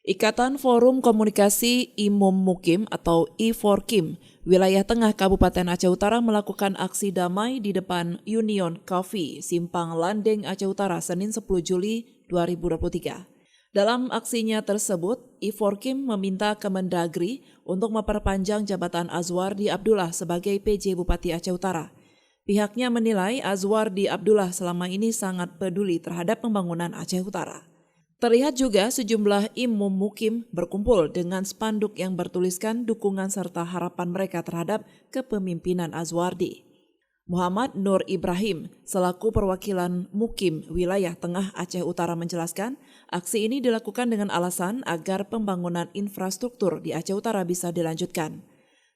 Ikatan Forum Komunikasi Imum Mukim atau I4KIM, wilayah tengah Kabupaten Aceh Utara melakukan aksi damai di depan Union Coffee, Simpang Landeng, Aceh Utara, Senin 10 Juli 2023. Dalam aksinya tersebut, I4KIM meminta Kemendagri untuk memperpanjang jabatan Azwardi Abdullah sebagai PJ Bupati Aceh Utara. Pihaknya menilai Azwardi Abdullah selama ini sangat peduli terhadap pembangunan Aceh Utara. Terlihat juga sejumlah imum mukim berkumpul dengan spanduk yang bertuliskan dukungan serta harapan mereka terhadap kepemimpinan Azwardi. Muhammad Nur Ibrahim, selaku perwakilan mukim wilayah tengah Aceh Utara menjelaskan, aksi ini dilakukan dengan alasan agar pembangunan infrastruktur di Aceh Utara bisa dilanjutkan.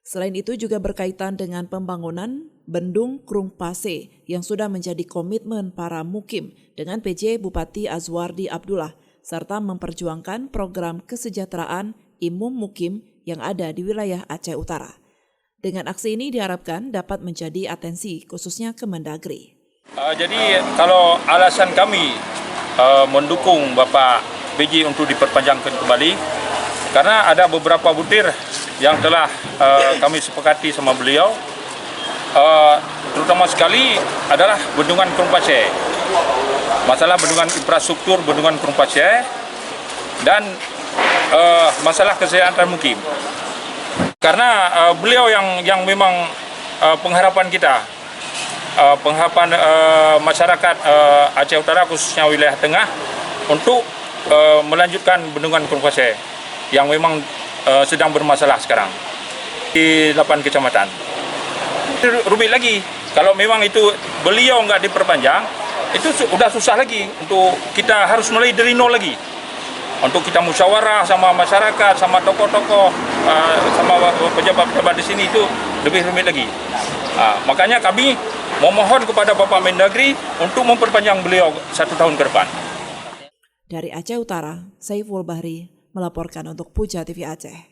Selain itu juga berkaitan dengan pembangunan Bendung Krung Pase yang sudah menjadi komitmen para mukim dengan PJ Bupati Azwardi Abdullah, serta memperjuangkan program kesejahteraan imum mukim yang ada di wilayah Aceh Utara. Dengan aksi ini diharapkan dapat menjadi atensi khususnya Kemendagri. Jadi kalau alasan kami mendukung Bapak PJ untuk diperpanjangkan kembali, karena ada beberapa butir yang telah kami sepakati sama beliau, terutama sekali adalah Bendungan Krung Pase. Masalah bendungan infrastruktur Bendungan Krung Pase dan masalah kesehatan mukim. Karena beliau yang memang pengharapan kita, pengharapan masyarakat Aceh Utara khususnya wilayah tengah untuk melanjutkan Bendungan Krung Pase yang memang sedang bermasalah sekarang di 8 kecamatan. Rumit lagi, kalau memang itu beliau nggak diperpanjang, itu sudah susah lagi untuk kita harus mulai dari nol lagi. Untuk kita musyawarah sama masyarakat, sama tokoh-tokoh, sama pejabat-pejabat di sini itu lebih rumit lagi. Makanya kami memohon kepada Bapak Mendagri untuk memperpanjang beliau 1 tahun ke depan. Dari Aceh Utara, Saiful Bahri melaporkan untuk Puja TV Aceh.